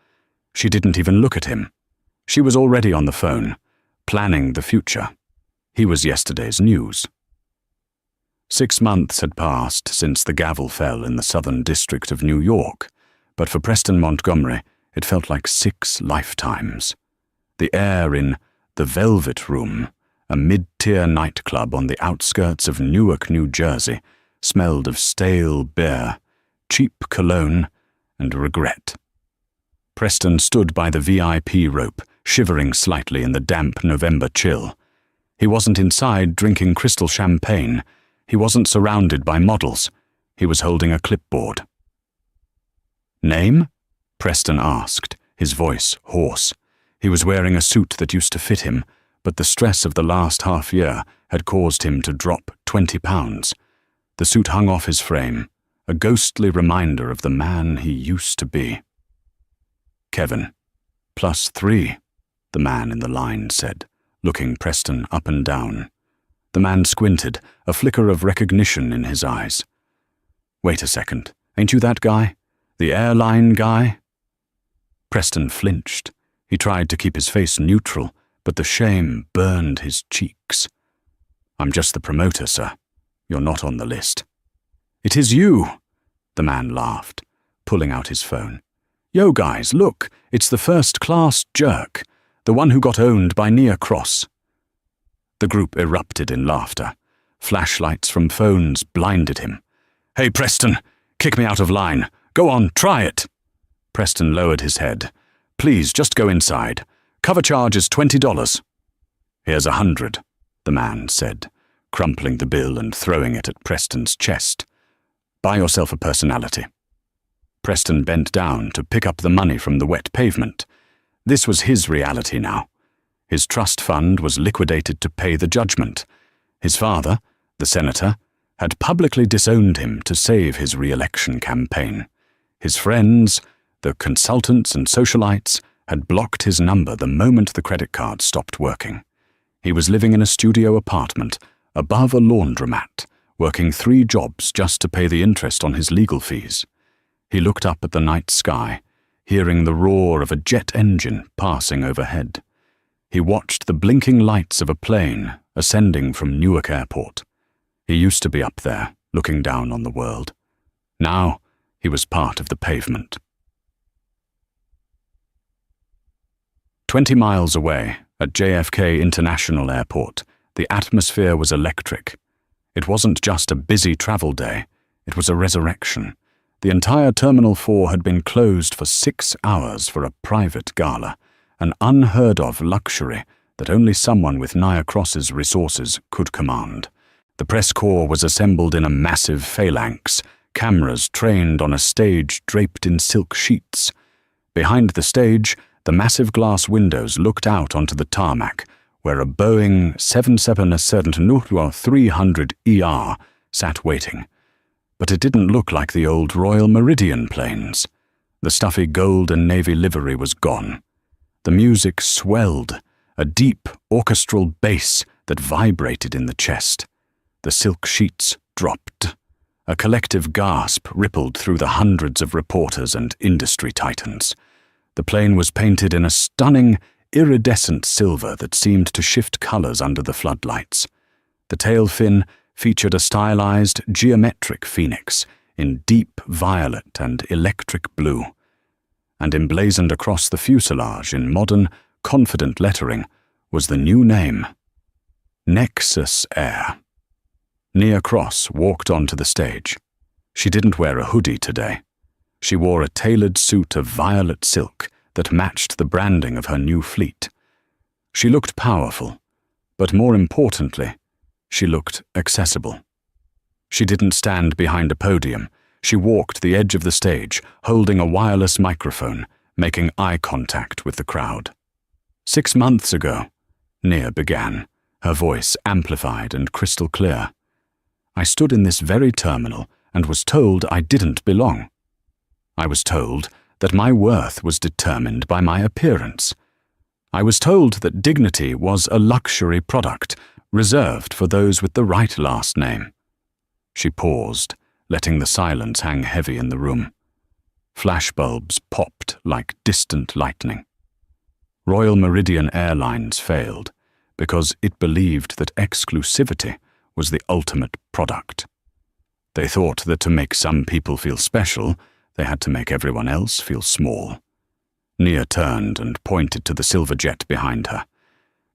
She didn't even look at him. She was already on the phone, planning the future. He was yesterday's news. 6 months had passed since the gavel fell in the Southern District of New York, but for Preston Montgomery, it felt like 6 lifetimes. The air in the Velvet Room, a mid-tier nightclub on the outskirts of Newark, New Jersey, smelled of stale beer, cheap cologne, and regret. Preston stood by the VIP rope, shivering slightly in the damp November chill. He wasn't inside drinking crystal champagne. He wasn't surrounded by models. He was holding a clipboard. "Name?" Preston asked, his voice hoarse. He was wearing a suit that used to fit him, but the stress of the last half-year had caused him to drop 20 pounds. The suit hung off his frame, a ghostly reminder of the man he used to be. "Kevin. +3, the man in the line said, looking Preston up and down. The man squinted, a flicker of recognition in his eyes. "Wait a second, ain't you that guy? The Airline guy?" Preston flinched. He tried to keep his face neutral, but the shame burned his cheeks. "I'm just the promoter, sir. You're not on the list." "It is you," the man laughed, pulling out his phone. "Yo guys, look, it's the first-class jerk, the one who got owned by Nia Cross." The group erupted in laughter. Flashlights from phones blinded him. "Hey, Preston, kick me out of line. Go on, try it." Preston lowered his head. "Please, just go inside. Cover charge is $20. "Here's 100, the man said, crumpling the bill and throwing it at Preston's chest. "Buy yourself a personality." Preston bent down to pick up the money from the wet pavement. This was his reality now. His trust fund was liquidated to pay the judgment. His father, the senator, had publicly disowned him to save his re-election campaign. His friends, the consultants and socialites, had blocked his number the moment the credit card stopped working. He was living in a studio apartment, above a laundromat, working 3 jobs just to pay the interest on his legal fees. He looked up at the night sky, hearing the roar of a jet engine passing overhead. He watched the blinking lights of a plane ascending from Newark Airport. He used to be up there, looking down on the world. Now, he was part of the pavement. 20 miles away, at JFK International Airport, the atmosphere was electric. It wasn't just a busy travel day, it was a resurrection. The entire Terminal 4 had been closed for 6 hours for a private gala, an unheard-of luxury that only someone with Nia Cross's resources could command. The press corps was assembled in a massive phalanx, cameras trained on a stage draped in silk sheets. Behind the stage, the massive glass windows looked out onto the tarmac, where a Boeing 777-300ER sat waiting. But it didn't look like the old Royal Meridian planes. The stuffy gold and navy livery was gone. The music swelled, a deep orchestral bass that vibrated in the chest. The silk sheets dropped. A collective gasp rippled through the hundreds of reporters and industry titans. The plane was painted in a stunning, iridescent silver that seemed to shift colors under the floodlights. The tail fin featured a stylized, geometric phoenix in deep violet and electric blue. And emblazoned across the fuselage in modern, confident lettering was the new name, Nexus Air. Nia Cross walked onto the stage. She didn't wear a hoodie today. She wore a tailored suit of violet silk that matched the branding of her new fleet. She looked powerful, but more importantly, she looked accessible. She didn't stand behind a podium. She walked the edge of the stage, holding a wireless microphone, making eye contact with the crowd. 6 months ago, Nia began, her voice amplified and crystal clear. I stood in this very terminal and was told I didn't belong. I was told that my worth was determined by my appearance. I was told that dignity was a luxury product, reserved for those with the right last name. She paused, letting the silence hang heavy in the room. Flashbulbs popped like distant lightning. Royal Meridian Airlines failed because it believed that exclusivity was the ultimate product. They thought that to make some people feel special, they had to make everyone else feel small. Nia turned and pointed to the silver jet behind her.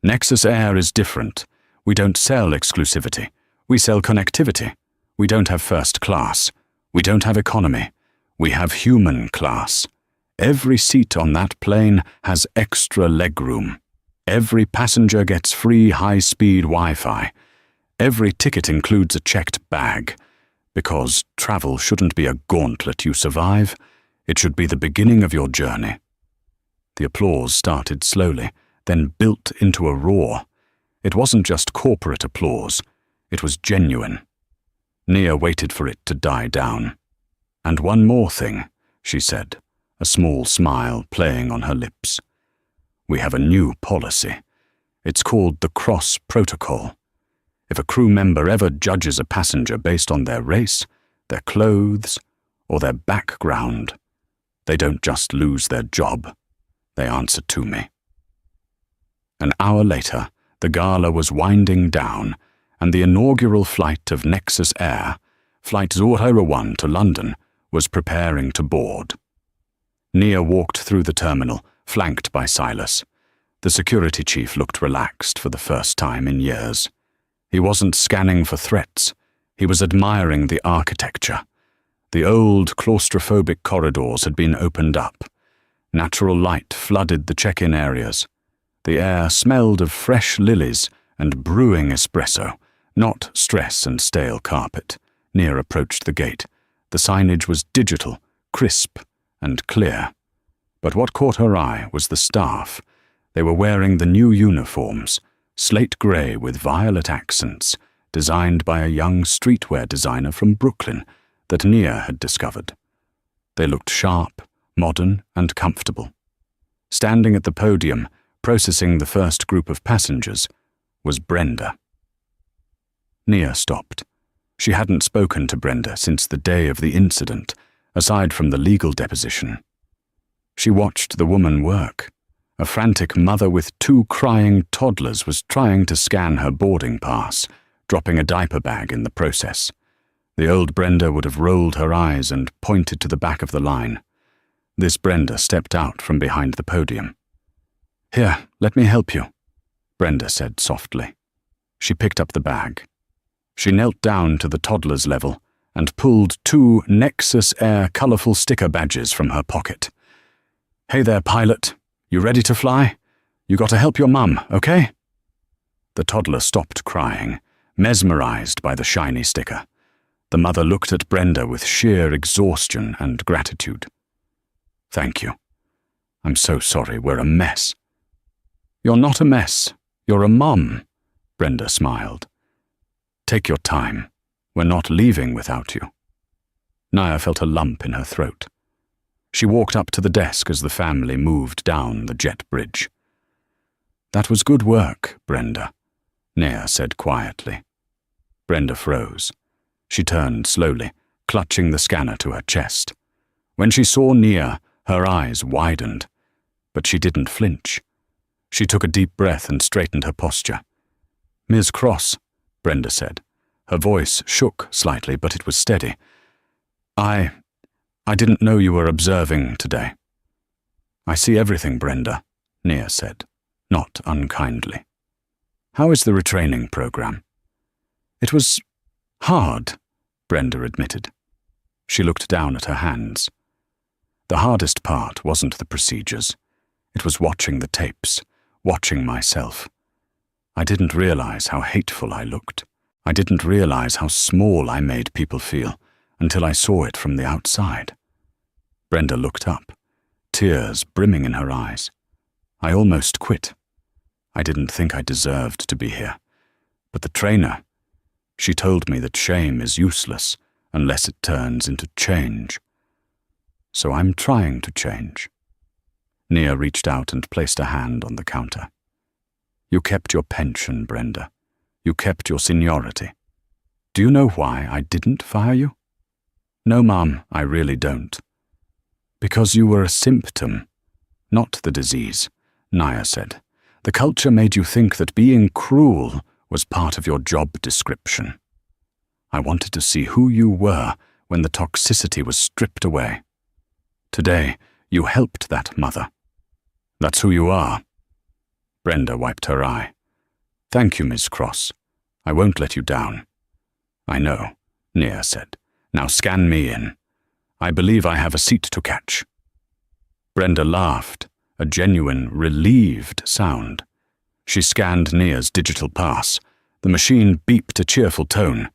Nexus Air is different. We don't sell exclusivity. We sell connectivity. We don't have first class. We don't have economy. We have human class. Every seat on that plane has extra legroom. Every passenger gets free high-speed Wi-Fi. Every ticket includes a checked bag. Because travel shouldn't be a gauntlet you survive. It should be the beginning of your journey. The applause started slowly, then built into a roar. It wasn't just corporate applause. It was genuine. Nia waited for it to die down. "And one more thing," she said, a small smile playing on her lips. "We have a new policy. It's called the Cross Protocol. If a crew member ever judges a passenger based on their race, their clothes, or their background, they don't just lose their job. They answer to me." An hour later, the gala was winding down, and the inaugural flight of Nexus Air, Flight 001 to London, was preparing to board. Nia walked through the terminal, flanked by Silas. The security chief looked relaxed for the first time in years. He wasn't scanning for threats. He was admiring the architecture. The old claustrophobic corridors had been opened up. Natural light flooded the check-in areas. The air smelled of fresh lilies and brewing espresso, not stress and stale carpet. Nia approached the gate. The signage was digital, crisp, and clear. But what caught her eye was the staff. They were wearing the new uniforms, slate grey with violet accents, designed by a young streetwear designer from Brooklyn that Nia had discovered. They looked sharp, modern, and comfortable. Standing at the podium, processing the first group of passengers, was Brenda. Nia stopped. She hadn't spoken to Brenda since the day of the incident, aside from the legal deposition. She watched the woman work. A frantic mother with 2 crying toddlers was trying to scan her boarding pass, dropping a diaper bag in the process. The old Brenda would have rolled her eyes and pointed to the back of the line. This Brenda stepped out from behind the podium. "Here, let me help you," Brenda said softly. She picked up the bag. She knelt down to the toddler's level and pulled 2 Nexus Air colourful sticker badges from her pocket. "Hey there, pilot. You ready to fly? You got to help your mum, okay?" The toddler stopped crying, mesmerized by the shiny sticker. The mother looked at Brenda with sheer exhaustion and gratitude. "Thank you. I'm so sorry, we're a mess." "You're not a mess. You're a mum," Brenda smiled. "Take your time. We're not leaving without you." Nia felt a lump in her throat. She walked up to the desk as the family moved down the jet bridge. "That was good work, Brenda," Nia said quietly. Brenda froze. She turned slowly, clutching the scanner to her chest. When she saw Nia, her eyes widened, but she didn't flinch. She took a deep breath and straightened her posture. "Ms. Cross," Brenda said. Her voice shook slightly, but it was steady. I didn't know you were observing today." "I see everything, Brenda," Nia said, not unkindly. "How is the retraining program?" "It was hard," Brenda admitted. She looked down at her hands. The hardest part wasn't the procedures. It was watching the tapes, watching myself. I didn't realize how hateful I looked. I didn't realize how small I made people feel until I saw it from the outside. Brenda looked up, tears brimming in her eyes. I almost quit. I didn't think I deserved to be here. But the trainer, she told me that shame is useless unless it turns into change. So I'm trying to change. Nia reached out and placed a hand on the counter. "You kept your pension, Brenda. You kept your seniority. Do you know why I didn't fire you?" "No, Mom, I really don't." "Because you were a symptom, not the disease," Nia said. "The culture made you think that being cruel was part of your job description. I wanted to see who you were when the toxicity was stripped away. Today, you helped that mother. That's who you are." Brenda wiped her eye. Thank you, Miss Cross. I won't let you down. I know, Nia said. Now scan me in. I believe I have a seat to catch. Brenda laughed, a genuine, relieved sound. She scanned Nia's digital pass. The machine beeped a cheerful tone.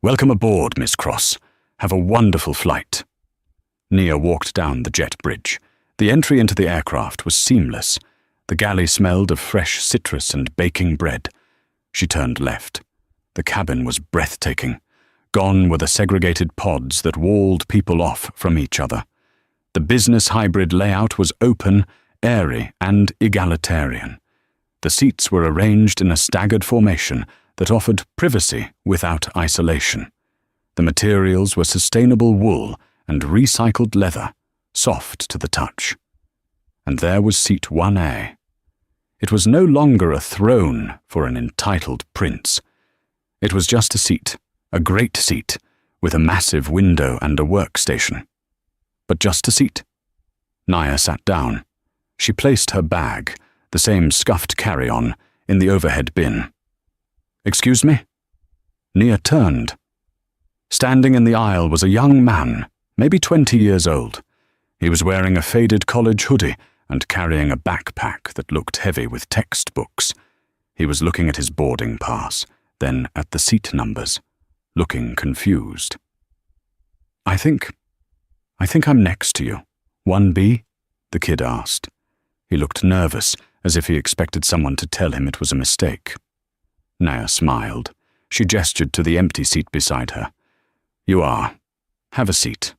Welcome aboard, Miss Cross. Have a wonderful flight. Nia walked down the jet bridge. The entry into the aircraft was seamless. The galley smelled of fresh citrus and baking bread. She turned left. The cabin was breathtaking. Gone were the segregated pods that walled people off from each other. The business hybrid layout was open, airy, and egalitarian. The seats were arranged in a staggered formation that offered privacy without isolation. The materials were sustainable wool and recycled leather, soft to the touch. And there was seat 1A. It was no longer a throne for an entitled prince. It was just a seat, a great seat, with a massive window and a workstation. But just a seat. Nia sat down. She placed her bag, the same scuffed carry-on, in the overhead bin. Excuse me? Nia turned. Standing in the aisle was a young man, maybe 20 years old. He was wearing a faded college hoodie and carrying a backpack that looked heavy with textbooks. He was looking at his boarding pass, then at the seat numbers, looking confused. I think I'm next to you. 1B? The kid asked. He looked nervous, as if he expected someone to tell him it was a mistake. Nia smiled. She gestured to the empty seat beside her. You are. Have a seat.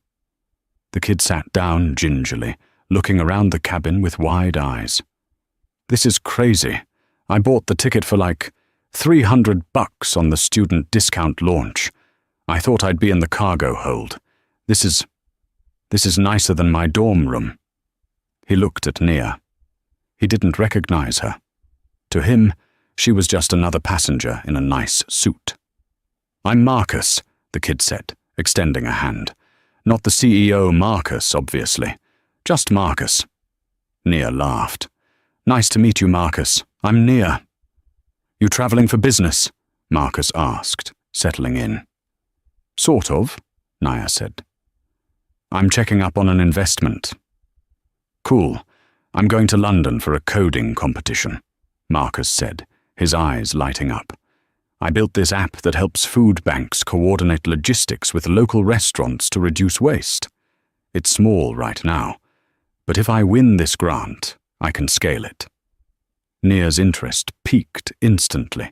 The kid sat down gingerly, looking around the cabin with wide eyes. This is crazy. I bought the ticket for like $300 on the student discount launch. I thought I'd be in the cargo hold. This is nicer than my dorm room. He looked at Nia. He didn't recognize her. To him, she was just another passenger in a nice suit. I'm Marcus, the kid said, extending a hand. Not the CEO Marcus, obviously. Just Marcus. Nia laughed. Nice to meet you, Marcus. I'm Nia. You traveling for business? Marcus asked, settling in. Sort of, Nia said. I'm checking up on an investment. Cool. I'm going to London for a coding competition, Marcus said, his eyes lighting up. I built this app that helps food banks coordinate logistics with local restaurants to reduce waste. It's small right now, but if I win this grant, I can scale it. Nia's interest piqued instantly.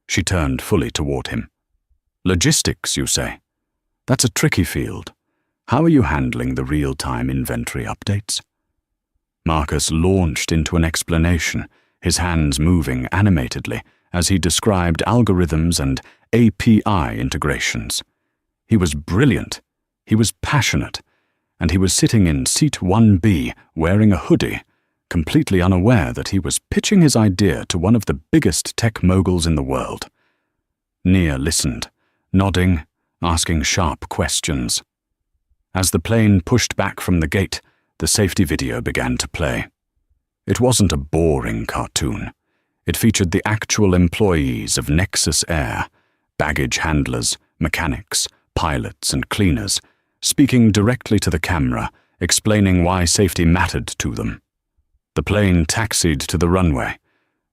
She turned fully toward him. Logistics, you say? That's a tricky field. How are you handling the real-time inventory updates? Marcus launched into an explanation, his hands moving animatedly as he described algorithms and API integrations. He was brilliant, he was passionate, and he was sitting in seat 1B wearing a hoodie, completely unaware that he was pitching his idea to one of the biggest tech moguls in the world. Nia listened, nodding, asking sharp questions. As the plane pushed back from the gate, the safety video began to play. It wasn't a boring cartoon. It featured the actual employees of Nexus Air, baggage handlers, mechanics, pilots, and cleaners, speaking directly to the camera, explaining why safety mattered to them. The plane taxied to the runway.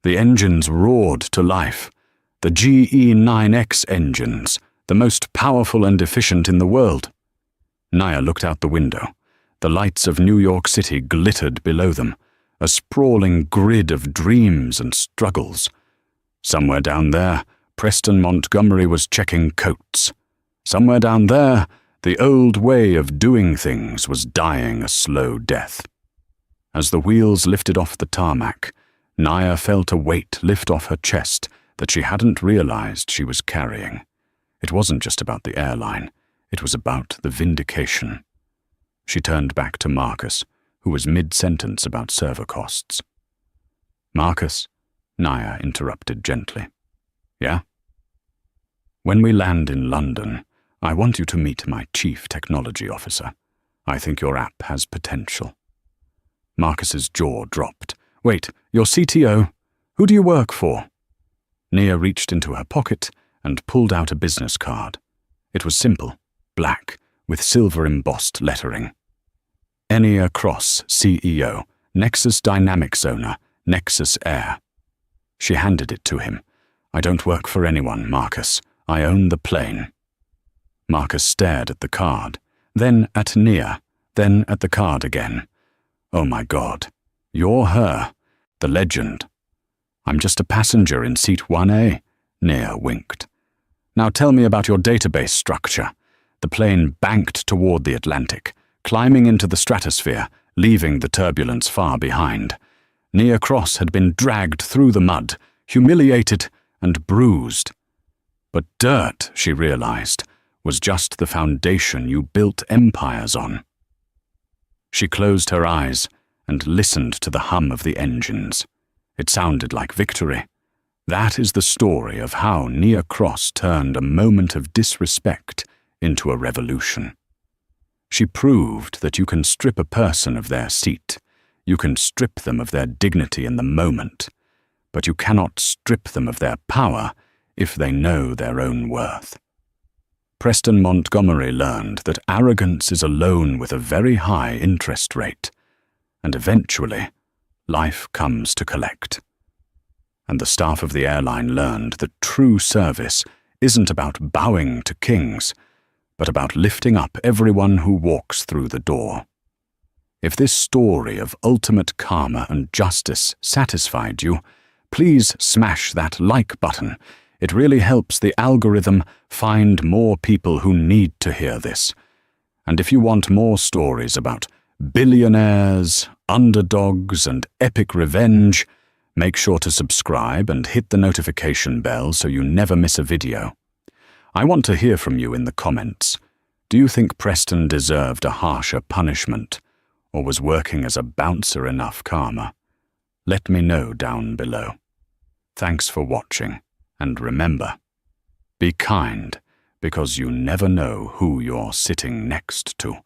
The engines roared to life. The GE9X engines, the most powerful and efficient in the world. Nia looked out the window. The lights of New York City glittered below them, a sprawling grid of dreams and struggles. Somewhere down there, Preston Montgomery was checking coats. Somewhere down there, the old way of doing things was dying a slow death. As the wheels lifted off the tarmac, Nia felt a weight lift off her chest that she hadn't realized she was carrying. It wasn't just about the airline. It was about the vindication. She turned back to Marcus, who was mid-sentence about server costs. Marcus, Nia interrupted gently. Yeah? When we land in London, I want you to meet my chief technology officer. I think your app has potential. Marcus's jaw dropped. Wait, your CTO? Who do you work for? Nia reached into her pocket and pulled out a business card. It was simple, black, with silver-embossed lettering. Enia Cross, CEO, Nexus Dynamics owner, Nexus Air. She handed it to him. I don't work for anyone, Marcus. I own the plane. Marcus stared at the card, then at Nia, then at the card again. Oh my God, you're her, the legend. I'm just a passenger in seat 1A, Nia winked. Now tell me about your database structure. The plane banked toward the Atlantic, climbing into the stratosphere, leaving the turbulence far behind. Nia Cross had been dragged through the mud, humiliated and bruised. But dirt, she realized, was just the foundation you built empires on. She closed her eyes and listened to the hum of the engines. It sounded like victory. That is the story of how Nia Cross turned a moment of disrespect into a revolution. She proved that you can strip a person of their seat. You can strip them of their dignity in the moment, but you cannot strip them of their power if they know their own worth. Preston Montgomery learned that arrogance is a loan with a very high interest rate, and eventually, life comes to collect. And the staff of the airline learned that true service isn't about bowing to kings, but about lifting up everyone who walks through the door. If this story of ultimate karma and justice satisfied you, please smash that like button. It really helps the algorithm find more people who need to hear this. And if you want more stories about billionaires, underdogs, and epic revenge, make sure to subscribe and hit the notification bell so you never miss a video. I want to hear from you in the comments. Do you think Preston deserved a harsher punishment, or was working as a bouncer enough karma? Let me know down below. Thanks for watching, and remember, be kind, because you never know who you're sitting next to.